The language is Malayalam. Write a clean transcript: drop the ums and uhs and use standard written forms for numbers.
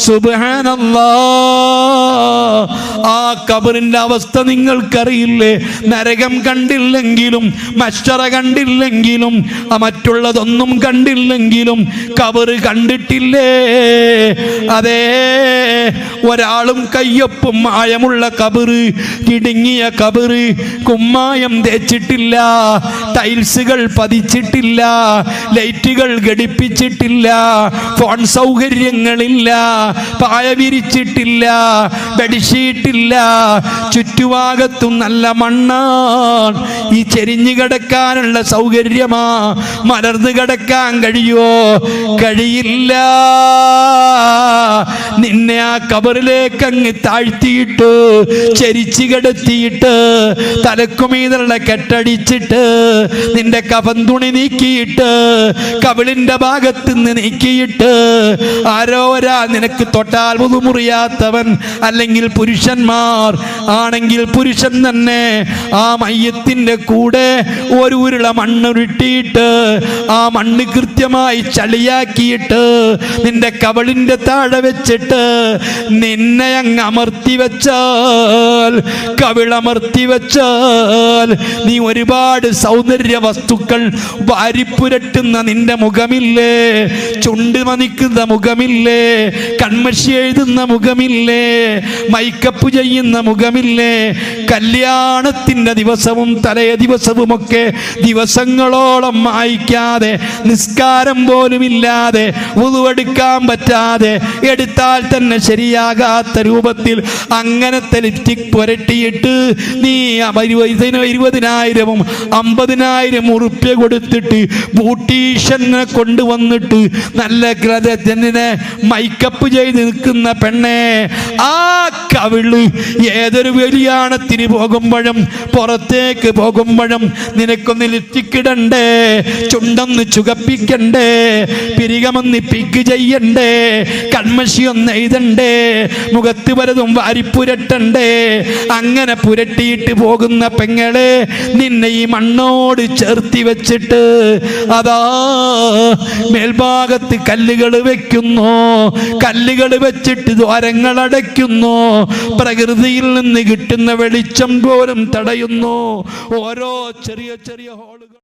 സുബ്ഹാനല്ലാഹ്. ആ ഖബറിന്റെ അവസ്ഥ നിങ്ങൾക്കറിയില്ലേ? നരകം കണ്ടില്ലെങ്കിലും മശ്ശറ കണ്ടില്ലെങ്കിലും മറ്റുള്ളതൊന്നും കണ്ടില്ലെങ്കിലും ഖബറ് കണ്ടിട്ടില്ലേ? അതേ, ഒരാളും കയ്യൊപ്പും ആഴമുള്ള ഖബറ്, കിടുങ്ങിയ ഖബറ്, കുമ്മായം തേച്ചിട്ടില്ല, ടൈൽസുകൾ പതിച്ചിട്ടില്ല, ലൈറ്റുകൾ ഘടിപ്പിച്ചിട്ടില്ല, ഫോൺ സൗകര്യങ്ങളില്ല, പായ വിരിച്ചിട്ടില്ല, ബെഡ്ഷീറ്റില്ല, ചുറ്റുഭാഗത്തും നല്ല മണ്ണാണ്. ഈ ചെരിഞ്ഞു കിടക്കാനുള്ള സൗകര്യമാ? മലർന്നു കിടക്കാൻ കഴിയോ? കഴിയില്ല. നിന്നെ ആ ഖബറിലേക്ക് അങ്ങ് താഴ്ത്തിയിട്ട് ചെരിച്ചു കിടത്തിയിട്ട് തലക്കുമീതുള്ള കെട്ടടിച്ചിട്ട് നിന്റെ കഫൻ തുണി നീക്കിയിട്ട് കവിളിന്റെ ഭാഗത്ത് നിന്ന് നീക്കിയിട്ട് ആരോ ഒരാൾ നിനക്ക് തൊട്ടാൽ വുളു മുറിയാത്തവൻ, അല്ലെങ്കിൽ പുരുഷന്മാർ ആണെങ്കിൽ പുരുഷൻ തന്നെ, ആ മയ്യത്തിന്റെ കൂടെ ഒരു ഉരുള മണ്ണുരുട്ടിയിട്ട് ആ മണ്ണ് കൃത്യമായി ചളിയാക്കിയിട്ട് നിന്റെ കവിളിന്റെ താഴെ വെച്ചിട്ട് നിന്നെ അങ്ങ് അമർത്തി വെച്ചാൽ, കവിളമർത്തി വെച്ചാൽ, നീ ഒരുപാട് സൗന്ദര്യ വസ്തുക്കൾ വാരിപ്പുരട്ടുന്ന നിന്റെ മുഖമില്ലേ? ചുണ്ട് മണിക്കുന്ന മുഖമില്ലേ? കൺമഷി എഴുതുന്ന മുഖമില്ലേ? മൈക്കപ്പ് ചെയ്യുന്ന മുഖമില്ലേ? കല്യാണത്തിന്റെ ദിവസവും തലേ ദിവസവുമൊക്കെ ദിവസങ്ങളോളം മായ്ക്കാതെ, നിസ്കാരം പോലും ഇല്ലാതെ, വുളുവെടുക്കാൻ പറ്റാതെ, എടുത്താൽ തന്നെ ശരിയാകാത്ത രൂപത്തിൽ അങ്ങനത്തെ ലിപ്സ്റ്റിക് പുരട്ടിയിട്ട് നീ 20,000 50,000 ഉറുപ്പ്യ കൊടുത്തിട്ട് ബ്യൂട്ടീഷ്യനെ കൊണ്ടുവന്നിട്ട് നല്ല ഗ്രഹത്തിനെ മൈക്കപ്പ് ചെയ്ത് നിൽക്കുന്ന പെണ്ണെ, ആ കവിള് ഏതൊരു കല്യാണത്തിന് പോകുമ്പോഴും പുറത്തേക്ക് പോകുമ്പോഴും നിനക്കൊന്ന് ലിപ്സ്റ്റിക് ഇടണ്ടേ? ചുണ്ടൊന്ന് ചുകപ്പിക്കണ്ടേ? പിരികമൊന്ന് പിക്ക് ചെയ്യണ്ടേ? കൺമഷി ഒന്ന് എഴുതണ്ടേ? മുഖത്ത് പലതും വാരിപ്പുരട്ടണ്ടേ? അങ്ങനെ പുരട്ടിയിട്ട് പോകുന്ന പെങ്ങളെ, നിന്നെ ഈ മണ്ണോട് ചേർത്തി വെച്ചിട്ട് അതാ മേൽഭാഗത്ത് കല്ലുകൾ വെക്കുന്നു, കല്ലുകൾ വെച്ചിട്ട് ദ്വാരങ്ങൾ അടയ്ക്കുന്നു, പ്രകൃതിയിൽ നിന്ന് കിട്ടുന്ന വെളിച്ചം പോലും തടയുന്നു. ഓരോ ചെറിയ ചെറിയ ഹോളുകൾ